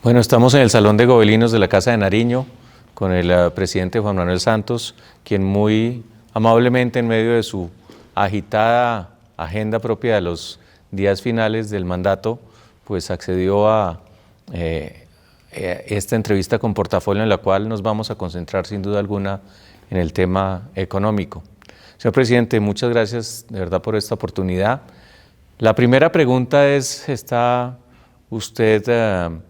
Bueno, estamos en el Salón de Gobelinos de la Casa de Nariño con el presidente Juan Manuel Santos, quien muy amablemente en medio de su agitada agenda propia de los días finales del mandato, pues accedió a esta entrevista con Portafolio, en la cual nos vamos a concentrar sin duda alguna en el tema económico. Señor presidente, muchas gracias de verdad por esta oportunidad. La primera pregunta es, ¿está usted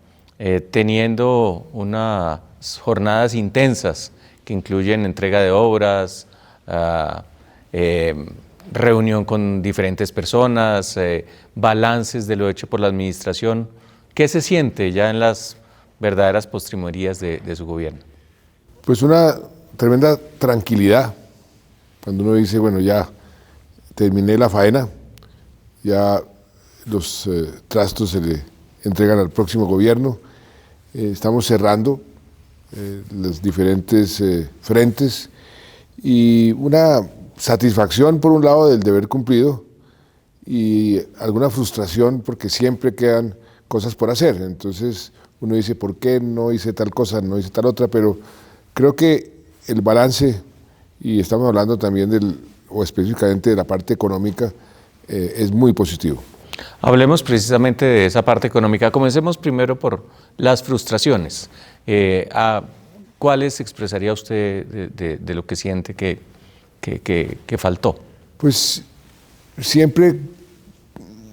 teniendo unas jornadas intensas que incluyen entrega de obras, reunión con diferentes personas, balances de lo hecho por la administración? ¿Qué se siente ya en las verdaderas postrimerías de su gobierno? Pues una tremenda tranquilidad, cuando uno dice, bueno, ya terminé la faena, ya los trastos se le entregan al próximo gobierno, estamos cerrando los diferentes frentes y una satisfacción por un lado del deber cumplido y alguna frustración porque siempre quedan cosas por hacer. Entonces uno dice, ¿por qué no hice tal cosa, no hice tal otra? Pero creo que el balance, y estamos hablando también o específicamente de la parte económica, es muy positivo. Hablemos precisamente de esa parte económica. Comencemos primero por las frustraciones. ¿Cuáles expresaría usted de lo que siente que faltó? Pues siempre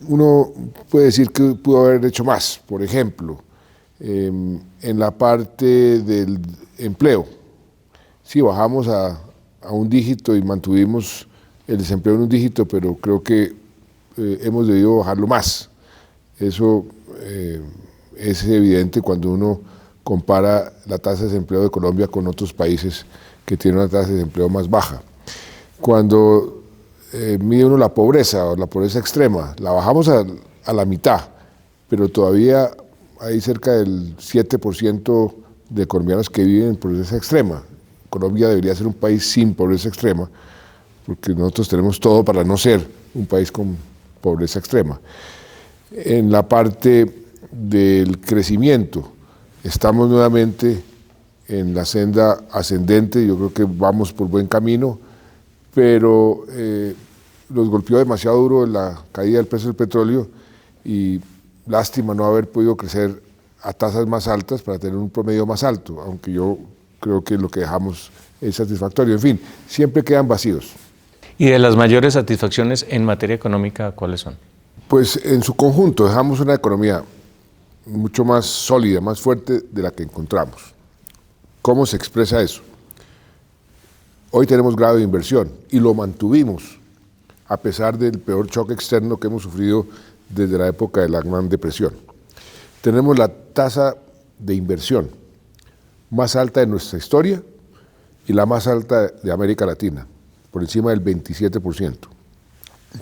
uno puede decir que pudo haber hecho más. Por ejemplo, en la parte del empleo. Sí, bajamos a un dígito y mantuvimos el desempleo en un dígito, pero creo que hemos debido bajarlo más. Eso es evidente cuando uno compara la tasa de desempleo de Colombia con otros países que tienen una tasa de desempleo más baja. Cuando mide uno la pobreza o la pobreza extrema, la bajamos a la mitad, pero todavía hay cerca del 7% de colombianos que viven en pobreza extrema. Colombia debería ser un país sin pobreza extrema, porque nosotros tenemos todo para no ser un país con pobreza extrema. En la parte del crecimiento, estamos nuevamente en la senda ascendente, yo creo que vamos por buen camino, pero nos golpeó demasiado duro la caída del precio del petróleo y lástima no haber podido crecer a tasas más altas para tener un promedio más alto, aunque yo creo que lo que dejamos es satisfactorio. En fin, siempre quedan vacíos. ¿Y de las mayores satisfacciones en materia económica, cuáles son? Pues en su conjunto dejamos una economía mucho más sólida, más fuerte de la que encontramos. ¿Cómo se expresa eso? Hoy tenemos grado de inversión y lo mantuvimos a pesar del peor choque externo que hemos sufrido desde la época de la Gran Depresión. Tenemos la tasa de inversión más alta de nuestra historia y la más alta de América Latina, por encima del 27%.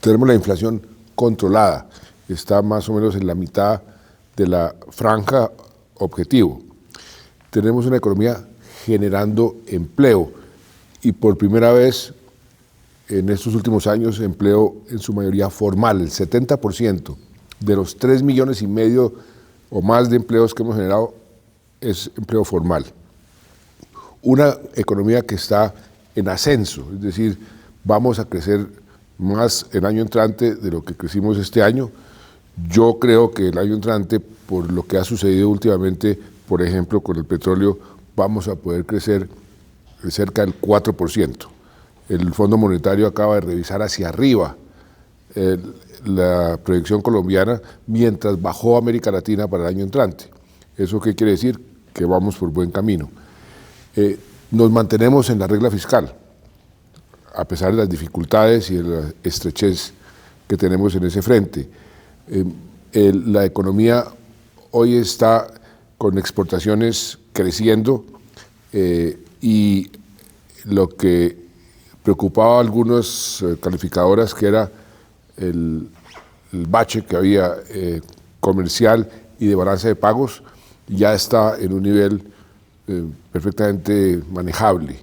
Tenemos la inflación controlada, está más o menos en la mitad de la franja objetivo. Tenemos una economía generando empleo y por primera vez en estos últimos años empleo en su mayoría formal. El 70% de los 3,5 millones o más de empleos que hemos generado es empleo formal. Una economía que está en ascenso, es decir, vamos a crecer más el año entrante de lo que crecimos este año. Yo creo que el año entrante, por lo que ha sucedido últimamente, por ejemplo, con el petróleo, vamos a poder crecer cerca del 4%. El Fondo Monetario acaba de revisar hacia arriba la proyección colombiana, mientras bajó América Latina para el año entrante. ¿Eso qué quiere decir? Que vamos por buen camino. Nos mantenemos en la regla fiscal, a pesar de las dificultades y de la estrechez que tenemos en ese frente. La economía hoy está con exportaciones creciendo y lo que preocupaba a algunas calificadoras, que era el bache que había comercial y de balanza de pagos, ya está en un nivel perfectamente manejable.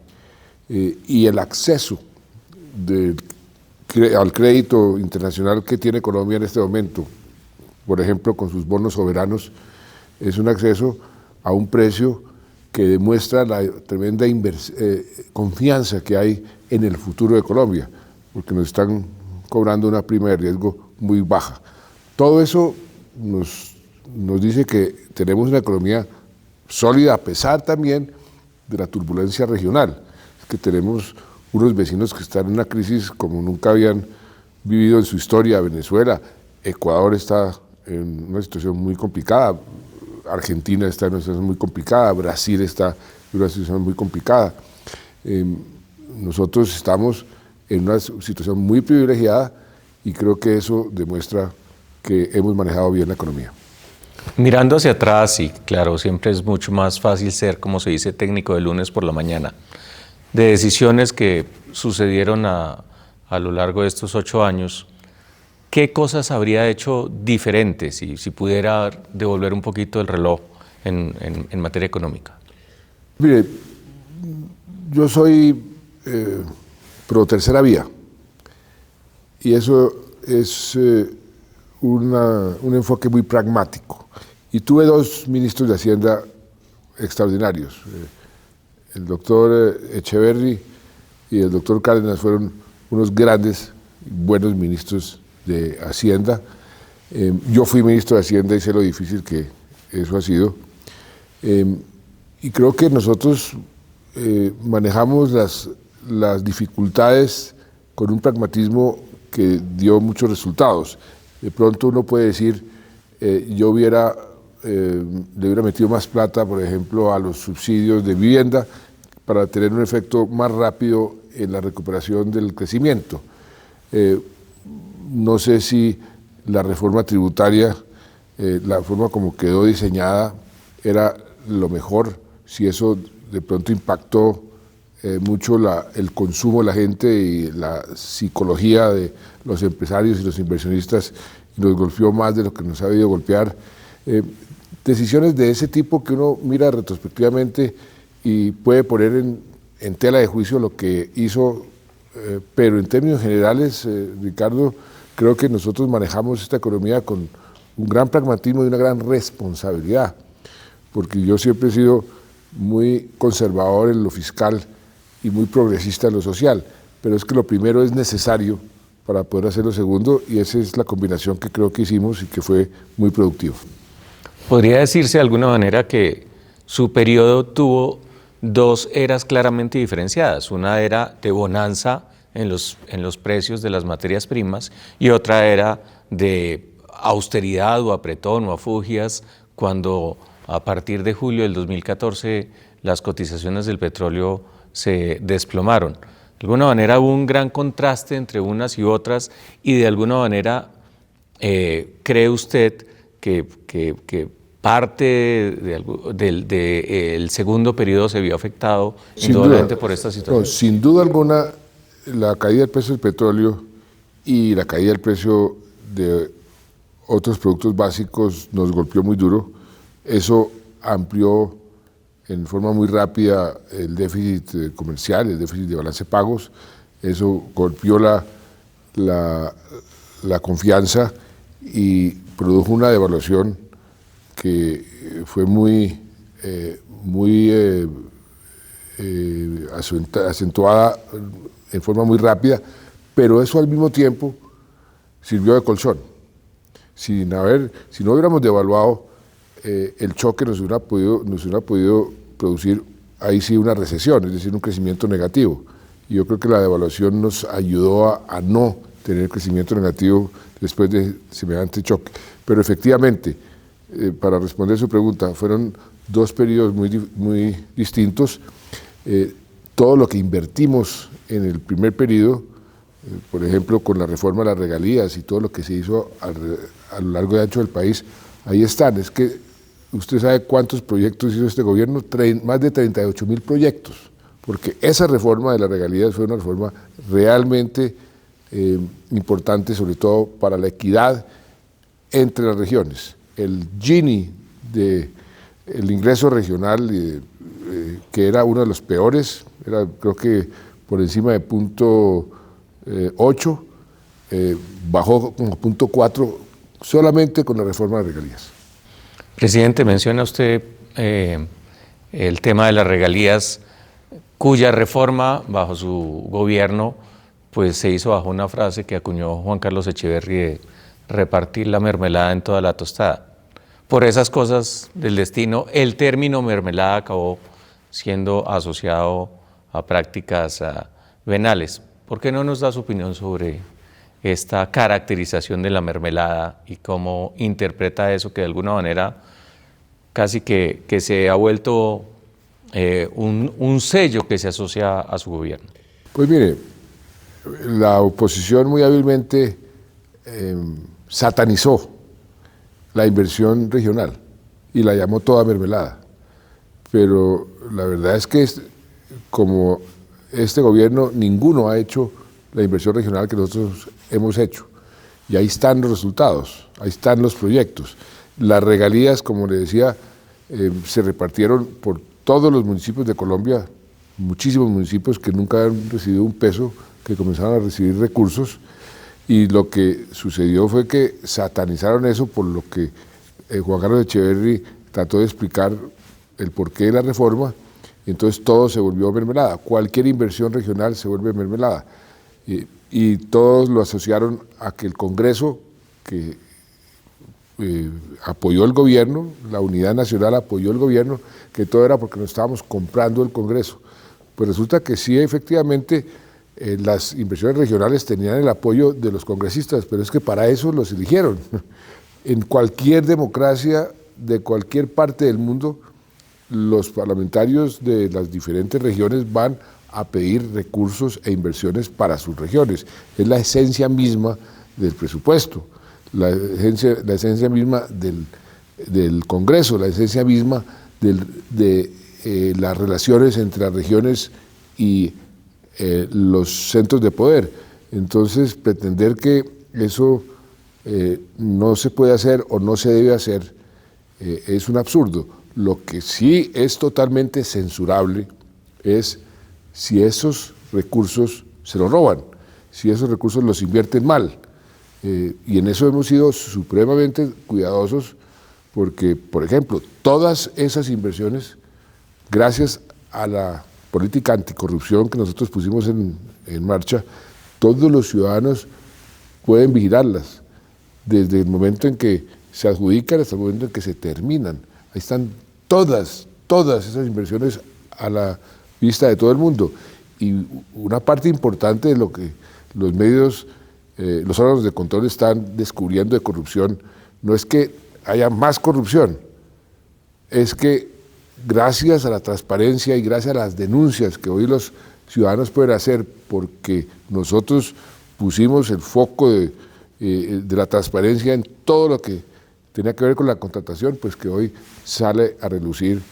Y el acceso al crédito internacional que tiene Colombia en este momento, por ejemplo, con sus bonos soberanos, es un acceso a un precio que demuestra la tremenda confianza que hay en el futuro de Colombia, porque nos están cobrando una prima de riesgo muy baja. Todo eso nos dice que tenemos una economía sólida, a pesar también de la turbulencia regional, que tenemos unos vecinos que están en una crisis como nunca habían vivido en su historia. Venezuela, Ecuador está en una situación muy complicada, Argentina está en una situación muy complicada, Brasil está en una situación muy complicada. Nosotros estamos en una situación muy privilegiada y creo que eso demuestra que hemos manejado bien la economía. Mirando hacia atrás, sí, claro, siempre es mucho más fácil ser, como se dice, técnico de lunes por la mañana. De decisiones que sucedieron a lo largo de estos 8 años, ¿qué cosas habría hecho diferentes si pudiera devolver un poquito el reloj en materia económica? Mire, yo soy pro tercera vía y eso es un enfoque muy pragmático. Y tuve 2 ministros de Hacienda extraordinarios. El doctor Echeverry y el doctor Cárdenas fueron unos grandes, buenos ministros de Hacienda. Yo fui ministro de Hacienda y sé lo difícil que eso ha sido. Y creo que nosotros manejamos las dificultades con un pragmatismo que dio muchos resultados. De pronto uno puede decir, yo le hubiera metido más plata, por ejemplo, a los subsidios de vivienda para tener un efecto más rápido en la recuperación del crecimiento. No sé si la reforma tributaria, la forma como quedó diseñada, era lo mejor, si eso de pronto impactó mucho el consumo de la gente y la psicología de los empresarios y los inversionistas, y nos golpeó más de lo que nos ha debido golpear. Decisiones de ese tipo que uno mira retrospectivamente y puede poner en tela de juicio lo que hizo, pero en términos generales, Ricardo, creo que nosotros manejamos esta economía con un gran pragmatismo y una gran responsabilidad, porque yo siempre he sido muy conservador en lo fiscal y muy progresista en lo social, pero es que lo primero es necesario para poder hacer lo segundo, y esa es la combinación que creo que hicimos y que fue muy productivo. ¿Podría decirse de alguna manera que su periodo tuvo 2 eras claramente diferenciadas? Una era de bonanza en los precios de las materias primas y otra era de austeridad o apretón o afugias, cuando a partir de julio del 2014 las cotizaciones del petróleo se desplomaron. De alguna manera hubo un gran contraste entre unas y otras, y de alguna manera ¿cree usted que parte del segundo periodo se vio afectado indudablemente por esta situación? No, sin duda alguna, la caída del precio del petróleo y la caída del precio de otros productos básicos nos golpeó muy duro. Eso amplió en forma muy rápida el déficit comercial, el déficit de balance de pagos. Eso golpeó la confianza y produjo una devaluación que fue muy acentuada en forma muy rápida, pero eso al mismo tiempo sirvió de colchón. Si no hubiéramos devaluado, el choque nos hubiera podido producir ahí sí una recesión, es decir, un crecimiento negativo. Y yo creo que la devaluación nos ayudó a no tener crecimiento negativo después de semejante choque. Pero efectivamente, para responder su pregunta, fueron 2 periodos muy distintos. Todo lo que invertimos en el primer periodo, por ejemplo, con la reforma de las regalías y todo lo que se hizo a lo largo y ancho del país, ahí están. Es que usted sabe cuántos proyectos hizo este gobierno, más de 38.000 proyectos, porque esa reforma de las regalías fue una reforma realmente importante, sobre todo para la equidad entre las regiones. El Gini del ingreso regional, que era uno de los peores, era creo que por encima de 0.8, bajó como 0.4 solamente con la reforma de regalías. Presidente, menciona usted el tema de las regalías, cuya reforma bajo su gobierno pues se hizo bajo una frase que acuñó Juan Carlos Echeverri de repartir la mermelada en toda la tostada. Por esas cosas del destino, el término mermelada acabó siendo asociado a prácticas venales. ¿Por qué no nos da su opinión sobre esta caracterización de la mermelada y cómo interpreta eso que de alguna manera casi que se ha vuelto un sello que se asocia a su gobierno? Pues mire, la oposición muy hábilmente satanizó la inversión regional y la llamó toda mermelada. Pero la verdad es que como este gobierno, ninguno ha hecho la inversión regional que nosotros hemos hecho. Y ahí están los resultados, ahí están los proyectos. Las regalías, como le decía, se repartieron por todos los municipios de Colombia, muchísimos municipios que nunca han recibido un peso, que comenzaron a recibir recursos, y lo que sucedió fue que satanizaron eso, por lo que Juan Carlos Echeverri trató de explicar el porqué de la reforma, y entonces todo se volvió mermelada. Cualquier inversión regional se vuelve mermelada. Y todos lo asociaron a que el Congreso, que apoyó el gobierno, la Unidad Nacional apoyó el gobierno, que todo era porque nos estábamos comprando el Congreso. Pues resulta que sí, efectivamente, las inversiones regionales tenían el apoyo de los congresistas, pero es que para eso los eligieron. En cualquier democracia de cualquier parte del mundo, los parlamentarios de las diferentes regiones van a pedir recursos e inversiones para sus regiones. Es la esencia misma del presupuesto, la esencia misma del Congreso, la esencia misma de las relaciones entre las regiones y los centros de poder. Entonces, pretender que eso no se puede hacer o no se debe hacer es un absurdo. Lo que sí es totalmente censurable es si esos recursos se los roban, si esos recursos los invierten mal. Y en eso hemos sido supremamente cuidadosos porque, por ejemplo, todas esas inversiones, gracias a la política anticorrupción que nosotros pusimos en marcha, todos los ciudadanos pueden vigilarlas desde el momento en que se adjudican hasta el momento en que se terminan. Ahí están todas esas inversiones a la vista de todo el mundo. Y una parte importante de lo que los medios, los órganos de control están descubriendo de corrupción, no es que haya más corrupción, es que gracias a la transparencia y gracias a las denuncias que hoy los ciudadanos pueden hacer, porque nosotros pusimos el foco de la transparencia en todo lo que tenía que ver con la contratación, pues que hoy sale a relucir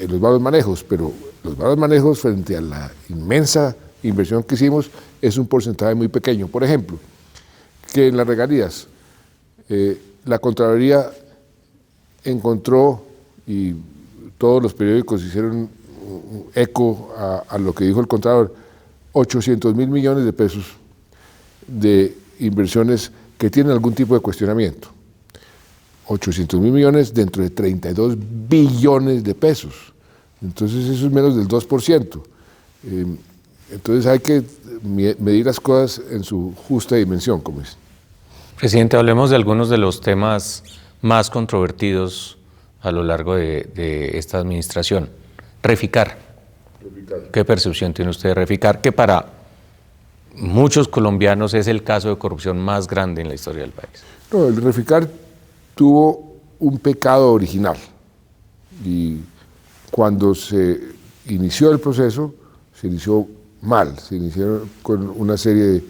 los malos manejos, pero los malos manejos frente a la inmensa inversión que hicimos es un porcentaje muy pequeño. Por ejemplo, que en las regalías la Contraloría encontró, y todos los periódicos hicieron eco a lo que dijo el Contralor, 800.000 millones de pesos de inversiones que tienen algún tipo de cuestionamiento. 800.000 millones dentro de 32 billones de pesos. Entonces eso es menos del 2%. Entonces hay que medir las cosas en su justa dimensión, como es. Presidente, hablemos de algunos de los temas más controvertidos a lo largo de esta administración. Reficar. ¿Qué percepción tiene usted de Reficar? Que para muchos colombianos es el caso de corrupción más grande en la historia del país. No, el Reficar tuvo un pecado original y cuando se inició el proceso, se inició mal, se inició con una serie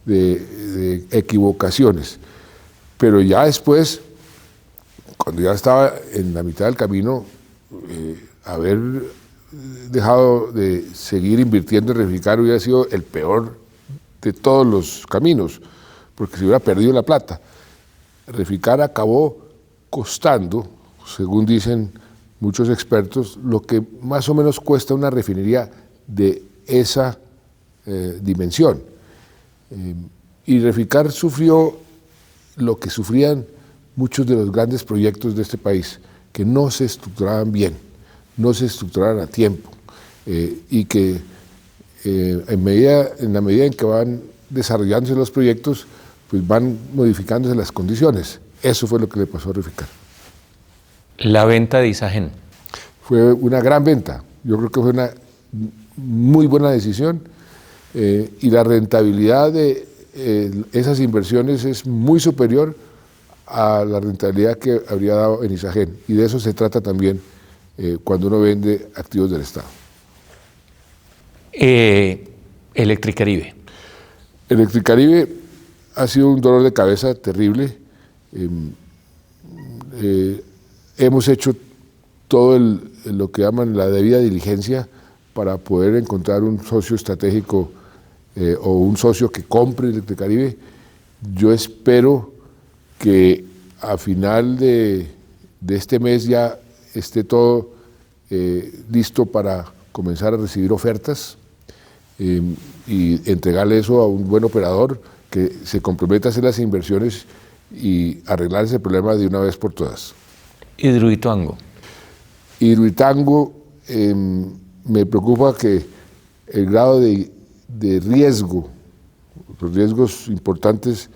de equivocaciones, pero ya después, cuando ya estaba en la mitad del camino, haber dejado de seguir invirtiendo en Reficar hubiera sido el peor de todos los caminos, porque se hubiera perdido la plata. Reficar acabó costando, según dicen muchos expertos, lo que más o menos cuesta una refinería de esa dimensión. Y Reficar sufrió lo que sufrían muchos de los grandes proyectos de este país que no se estructuraban bien, no se estructuraban a tiempo, y que en la medida en que van desarrollándose los proyectos, pues van modificándose las condiciones. Eso fue lo que le pasó a Reficar. La venta de Isagen. Fue una gran venta. Yo creo que fue una muy buena decisión, y la rentabilidad de esas inversiones es muy superior a la rentabilidad que habría dado en Isagen. Y de eso se trata también cuando uno vende activos del Estado. Electricaribe. Electricaribe ha sido un dolor de cabeza terrible. Hemos hecho todo lo que llaman la debida diligencia para poder encontrar un socio estratégico o un socio que compre Electricaribe. Yo espero que a final de este mes ya esté todo listo para comenzar a recibir ofertas y entregarle eso a un buen operador que se comprometa a hacer las inversiones y arreglar ese problema de una vez por todas. Hidroituango. Hidroituango, me preocupa que el grado de riesgo, los riesgos importantes,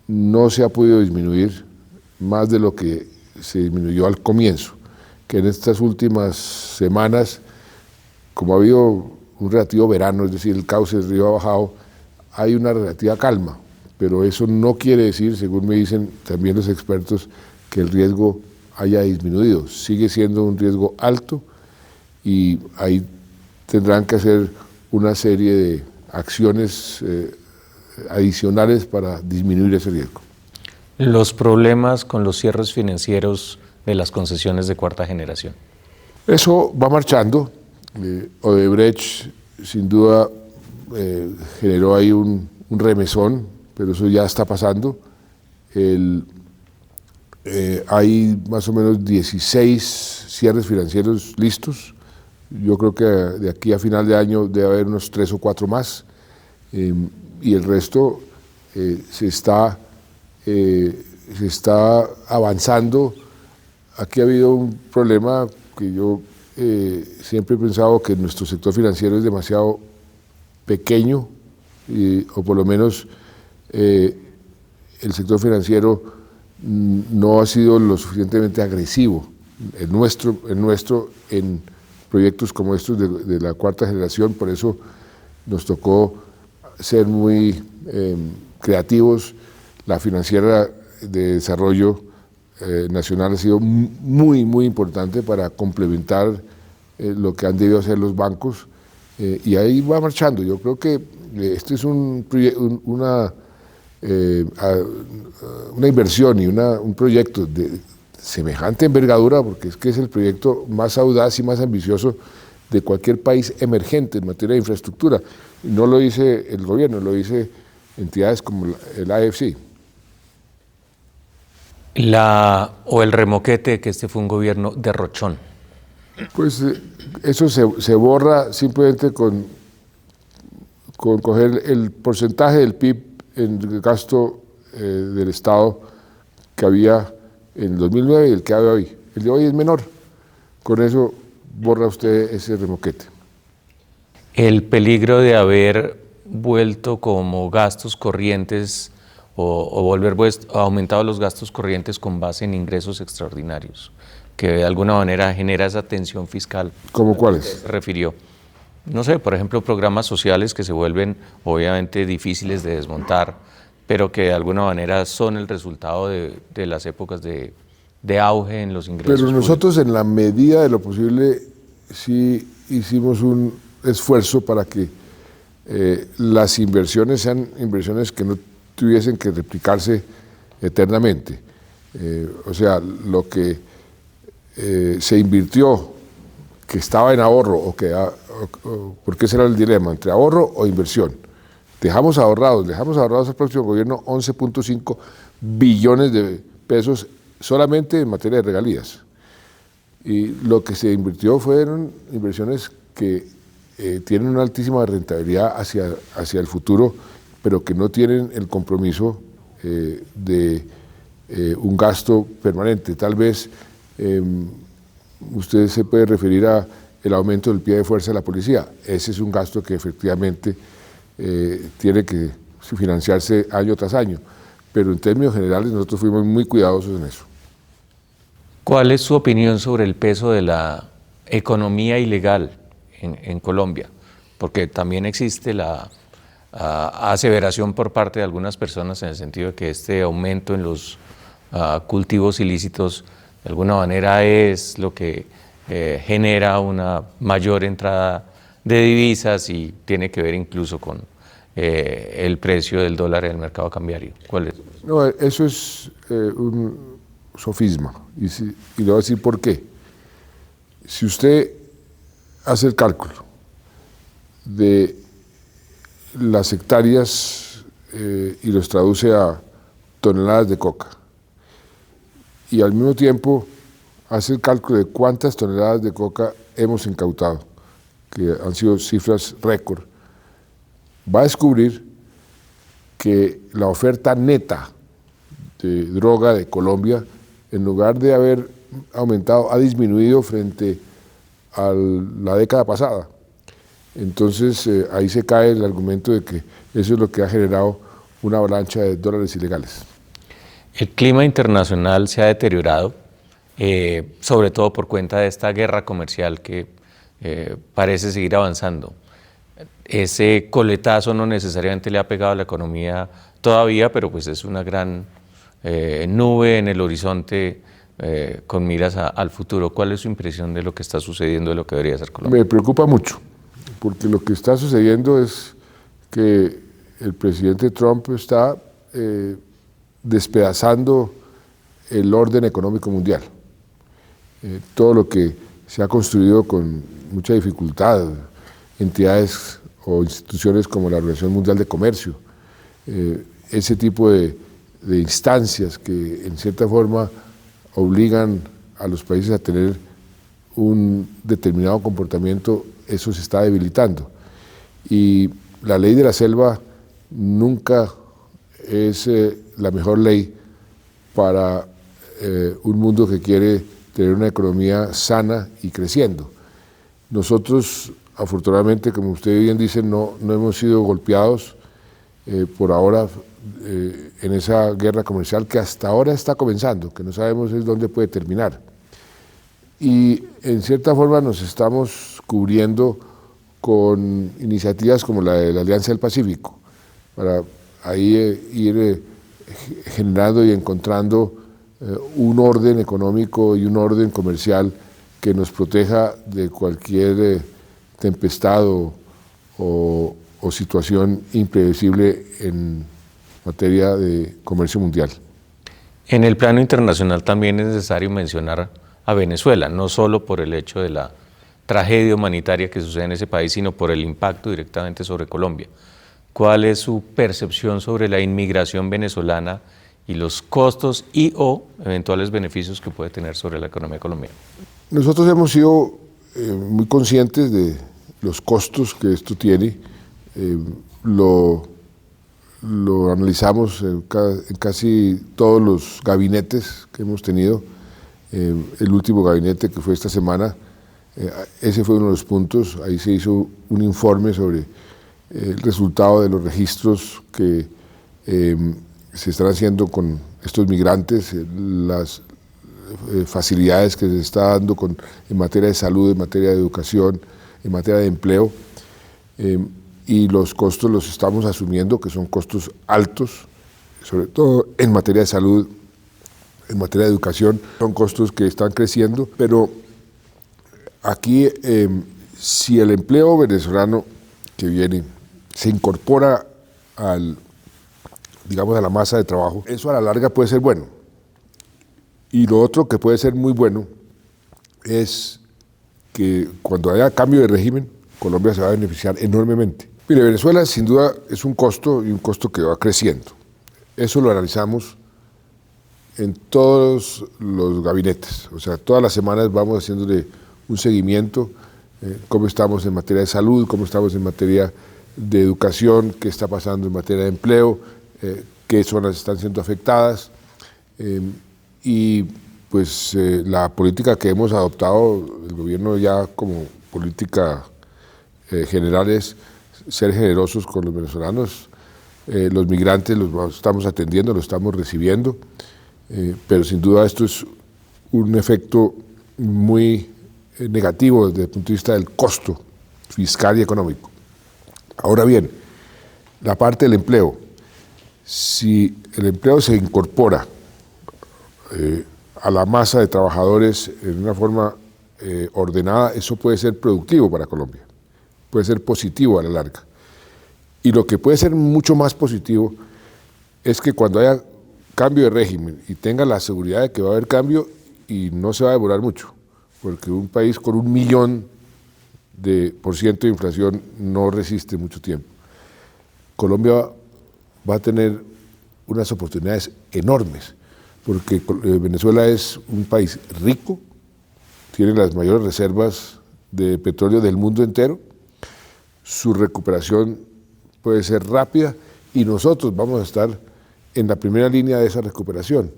no se ha podido disminuir más de lo que se disminuyó al comienzo, que en estas últimas semanas, como ha habido un relativo verano, es decir, el cauce del río ha bajado, hay una relativa calma, pero eso no quiere decir, según me dicen también los expertos, que el riesgo haya disminuido. Sigue siendo un riesgo alto y ahí tendrán que hacer una serie de acciones adicionales para disminuir ese riesgo. Los problemas con los cierres financieros de las concesiones de cuarta generación. Eso va marchando. Odebrecht sin duda generó ahí un remesón, pero eso ya está pasando. Hay más o menos 16 cierres financieros listos. Yo creo que de aquí a final de año debe haber unos 3 o 4 más, y el resto se está avanzando. Aquí ha habido un problema que yo siempre he pensado, que nuestro sector financiero es demasiado pequeño, o por lo menos el sector financiero no ha sido lo suficientemente agresivo, el nuestro en proyectos como estos de la cuarta generación. Por eso nos tocó ser muy creativos. La Financiera de Desarrollo Nacional ha sido muy, muy importante para complementar lo que han debido hacer los bancos, y ahí va marchando. Yo creo que este es una inversión y un proyecto de semejante envergadura, porque es que es el proyecto más audaz y más ambicioso de cualquier país emergente en materia de infraestructura. Y no lo dice el gobierno, lo dice entidades como el AFC. O el remoquete, que este fue un gobierno derrochón. Pues eso se borra simplemente con coger el porcentaje del PIB en el gasto del Estado que había en el 2009 y el que hay hoy. El de hoy es menor. Con eso borra usted ese remoquete. El peligro de haber vuelto como gastos corrientes o aumentado los gastos corrientes con base en ingresos extraordinarios, que de alguna manera genera esa tensión fiscal. ¿Cómo cuáles? Se refirió. No sé, por ejemplo, programas sociales que se vuelven obviamente difíciles de desmontar, pero que de alguna manera son el resultado de las épocas de auge en los ingresos. Pero nosotros, en la medida de lo posible, sí hicimos un esfuerzo para que las inversiones sean inversiones que no tuviesen que replicarse eternamente. O sea, lo que se invirtió, que estaba en ahorro, porque ese era el dilema, entre ahorro o inversión. Dejamos ahorrados al próximo gobierno 11.5 billones de pesos solamente en materia de regalías. Y lo que se invirtió fueron inversiones que tienen una altísima rentabilidad hacia el futuro, pero que no tienen el compromiso de un gasto permanente. Tal vez usted se puede referir a el aumento del pie de fuerza de la policía. Ese es un gasto que efectivamente tiene que financiarse año tras año, pero en términos generales nosotros fuimos muy cuidadosos en eso. ¿Cuál es su opinión sobre el peso de la economía ilegal en Colombia? Porque también existe la aseveración por parte de algunas personas en el sentido de que este aumento en los cultivos ilícitos de alguna manera es lo que genera una mayor entrada de divisas y tiene que ver incluso con el precio del dólar en el mercado cambiario. ¿Cuál es? No, eso es un sofisma, y le voy a decir por qué. Si usted hace el cálculo de las hectáreas y los traduce a toneladas de coca, y al mismo tiempo hace el cálculo de cuántas toneladas de coca hemos incautado, que han sido cifras récord, va a descubrir que la oferta neta de droga de Colombia, en lugar de haber aumentado, ha disminuido frente a la década pasada. Entonces ahí se cae el argumento de que eso es lo que ha generado una avalancha de dólares ilegales. El clima internacional se ha deteriorado, sobre todo por cuenta de esta guerra comercial que parece seguir avanzando. Ese coletazo no necesariamente le ha pegado a la economía todavía, pero pues es una gran nube en el horizonte con miras al futuro. ¿Cuál es su impresión de lo que está sucediendo, de lo que debería ser Colombia? Me preocupa mucho, porque lo que está sucediendo es que el presidente Trump está despedazando el orden económico mundial. Todo lo que se ha construido con mucha dificultad, entidades o instituciones como la Organización Mundial de Comercio, ese tipo de instancias que en cierta forma obligan a los países a tener un determinado comportamiento, eso se está debilitando. Y la ley de la selva nunca es la mejor ley para un mundo que quiere tener una economía sana y creciendo. Nosotros, afortunadamente, como usted bien dice, no hemos sido golpeados por ahora en esa guerra comercial que hasta ahora está comenzando, que no sabemos es dónde puede terminar. Y en cierta forma nos estamos cubriendo con iniciativas como la de la Alianza del Pacífico, para ahí ir generando y encontrando un orden económico y un orden comercial que nos proteja de cualquier tempestad o situación impredecible en materia de comercio mundial. En el plano internacional también es necesario mencionar a Venezuela, no solo por el hecho de la tragedia humanitaria que sucede en ese país, sino por el impacto directamente sobre Colombia. ¿Cuál es su percepción sobre la inmigración venezolana y los costos o eventuales beneficios que puede tener sobre la economía colombiana? Nosotros hemos sido muy conscientes de los costos que esto tiene. Lo analizamos en casi todos los gabinetes que hemos tenido. El último gabinete que fue esta semana, ese fue uno de los puntos. Ahí se hizo un informe sobre el resultado de los registros que se están haciendo con estos migrantes, las facilidades que se está dando en materia de salud, en materia de educación, en materia de empleo, y los costos los estamos asumiendo, que son costos altos, sobre todo en materia de salud, en materia de educación, son costos que están creciendo, pero aquí si el empleo venezolano que viene se incorpora a la masa de trabajo, eso a la larga puede ser bueno. Y lo otro que puede ser muy bueno es que cuando haya cambio de régimen, Colombia se va a beneficiar enormemente. Mire, Venezuela sin duda es un costo y un costo que va creciendo. Eso lo analizamos en todos los gabinetes, o sea, todas las semanas vamos haciéndole un seguimiento, cómo estamos en materia de salud, cómo estamos en materia de educación, qué está pasando en materia de empleo, qué zonas están siendo afectadas, Y pues la política que hemos adoptado, el gobierno ya como política general es ser generosos con los venezolanos. Los migrantes los estamos atendiendo, los estamos recibiendo, pero sin duda esto es un efecto muy negativo desde el punto de vista del costo fiscal y económico. Ahora bien, la parte del empleo. Si el empleo se incorpora a la masa de trabajadores en una forma ordenada, eso puede ser productivo para Colombia, puede ser positivo a la larga. Y lo que puede ser mucho más positivo es que cuando haya cambio de régimen y tenga la seguridad de que va a haber cambio y no se va a demorar mucho, porque un país con 1% de inflación no resiste mucho tiempo. Colombia va a tener unas oportunidades enormes, porque Venezuela es un país rico, tiene las mayores reservas de petróleo del mundo entero, su recuperación puede ser rápida y nosotros vamos a estar en la primera línea de esa recuperación,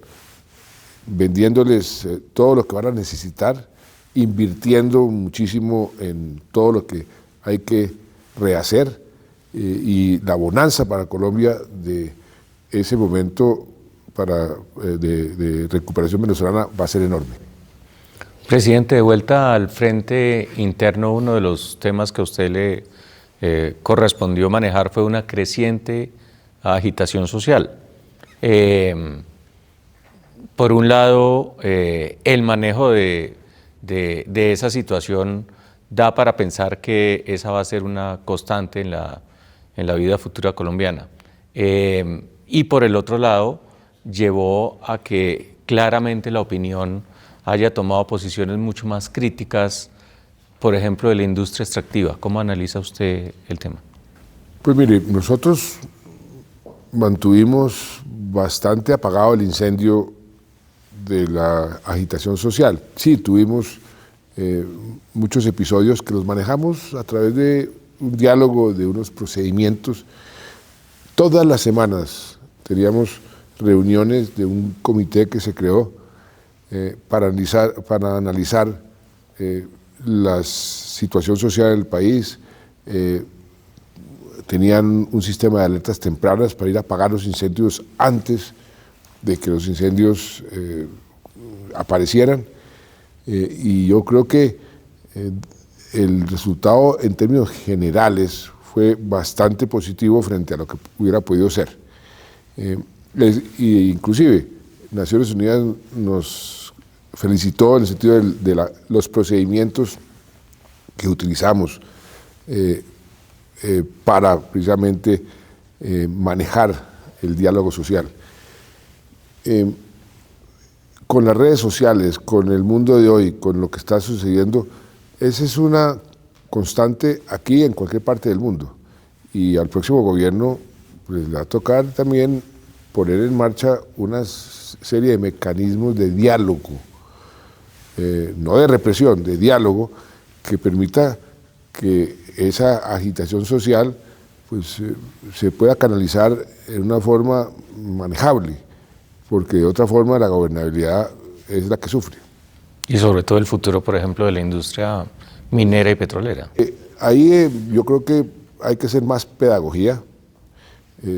vendiéndoles todo lo que van a necesitar, invirtiendo muchísimo en todo lo que hay que rehacer, y la bonanza para Colombia de ese momento de recuperación venezolana va a ser enorme. Presidente, de vuelta al frente interno, uno de los temas que a usted le correspondió manejar fue una creciente agitación social. Por un lado, el manejo de esa situación da para pensar que esa va a ser una constante en la vida futura colombiana. Y por el otro lado, llevó a que claramente la opinión haya tomado posiciones mucho más críticas, por ejemplo, de la industria extractiva. ¿Cómo analiza usted el tema? Pues mire, nosotros mantuvimos bastante apagado el incendio de la agitación social. Sí, tuvimos muchos episodios que los manejamos a través de un diálogo, de unos procedimientos. Todas las semanas teníamos reuniones de un comité que se creó para analizar la situación social del país. Tenían un sistema de alertas tempranas para ir a apagar los incendios antes de que los incendios aparecieran. Y yo creo que el resultado en términos generales fue bastante positivo frente a lo que hubiera podido ser. Inclusive Naciones Unidas nos felicitó en el sentido de los procedimientos que utilizamos para precisamente manejar el diálogo social. Con las redes sociales, con el mundo de hoy, con lo que está sucediendo, esa es una constante aquí en cualquier parte del mundo. Y al próximo gobierno pues, le va a tocar también poner en marcha una serie de mecanismos de diálogo, no de represión, de diálogo, que permita que esa agitación social pues, se pueda canalizar en una forma manejable, porque de otra forma la gobernabilidad es la que sufre. Y sobre todo el futuro, por ejemplo, de la industria minera y petrolera. Ahí yo creo que hay que hacer más pedagogía.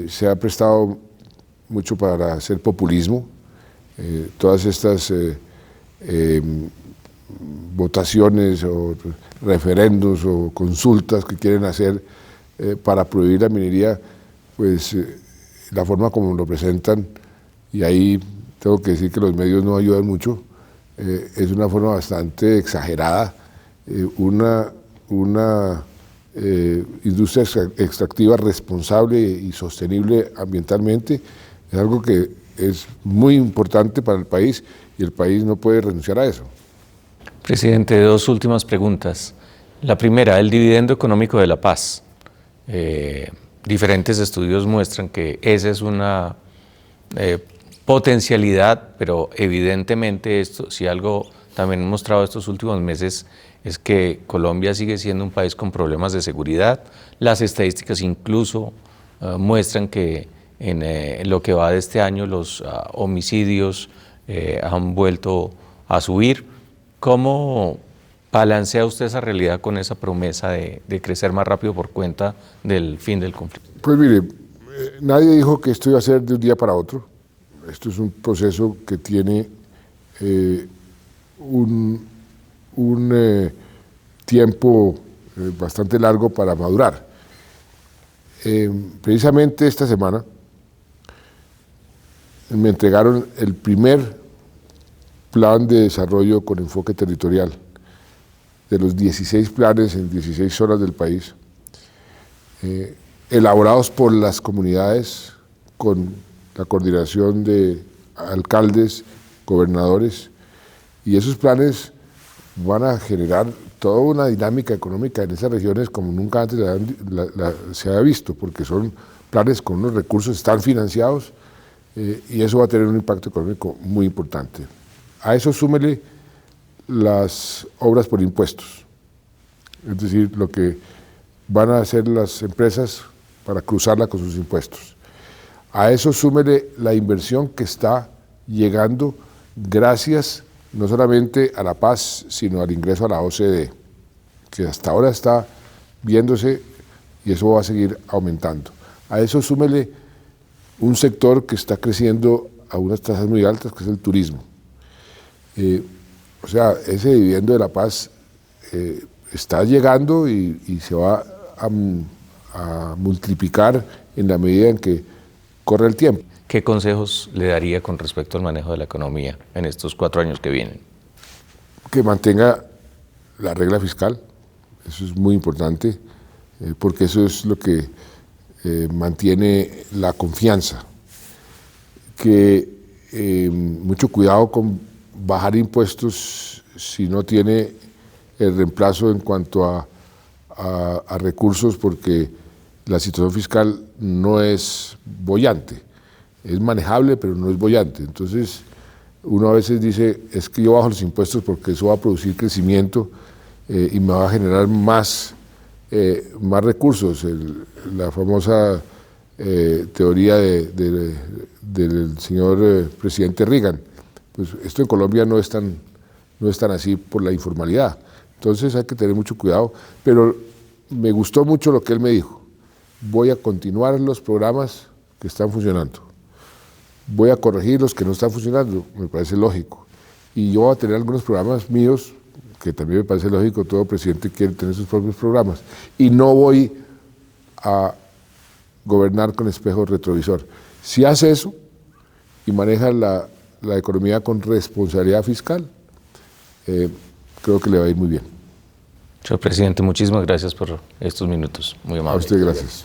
Se ha prestado mucho para hacer populismo. Todas estas votaciones o referendos o consultas que quieren hacer para prohibir la minería, pues la forma como lo presentan, y ahí tengo que decir que los medios no ayudan mucho, es una forma bastante exagerada. Una industria extractiva responsable y sostenible ambientalmente es algo que es muy importante para el país y el país no puede renunciar a eso. Presidente, dos últimas preguntas. La primera, el dividendo económico de la paz. Diferentes estudios muestran que esa es una potencialidad, pero evidentemente esto, si algo también hemos mostrado estos últimos meses, es que Colombia sigue siendo un país con problemas de seguridad. Las estadísticas incluso muestran que en lo que va de este año los homicidios han vuelto a subir. ¿Cómo balancea usted esa realidad con esa promesa de crecer más rápido por cuenta del fin del conflicto? Pues mire, nadie dijo que esto iba a ser de un día para otro. Esto es un proceso que tiene un tiempo bastante largo para madurar. Precisamente esta semana me entregaron el primer plan de desarrollo con enfoque territorial de los 16 planes en 16 zonas del país, elaborados por las comunidades con la coordinación de alcaldes, gobernadores, y esos planes van a generar toda una dinámica económica en esas regiones como nunca antes se había visto, porque son planes con unos recursos, están financiados, y eso va a tener un impacto económico muy importante. A eso súmele las obras por impuestos, es decir, lo que van a hacer las empresas para cruzarla con sus impuestos. A eso súmele la inversión que está llegando gracias no solamente a la paz, sino al ingreso a la OCDE, que hasta ahora está viéndose y eso va a seguir aumentando. A eso súmele un sector que está creciendo a unas tasas muy altas, que es el turismo. O sea, ese dividendo de la paz está llegando y se va a multiplicar en la medida en que corre el tiempo. ¿Qué consejos le daría con respecto al manejo de la economía en estos 4 años que vienen? Que mantenga la regla fiscal, eso es muy importante, porque eso es lo que mantiene la confianza. Que mucho cuidado con bajar impuestos si no tiene el reemplazo en cuanto a recursos, porque la situación fiscal no es boyante, es manejable pero no es boyante. Entonces uno a veces dice, es que yo bajo los impuestos porque eso va a producir crecimiento y me va a generar más recursos. La famosa teoría del señor presidente Reagan. Pues esto en Colombia no es tan así por la informalidad. Entonces hay que tener mucho cuidado, pero me gustó mucho lo que él me dijo. Voy a continuar los programas que están funcionando. Voy a corregir los que no están funcionando, me parece lógico. Y yo voy a tener algunos programas míos, que también me parece lógico, todo presidente quiere tener sus propios programas. Y no voy a gobernar con espejo retrovisor. Si hace eso y maneja la economía con responsabilidad fiscal, creo que le va a ir muy bien. Señor presidente, muchísimas gracias por estos minutos. Muy amable. A usted gracias.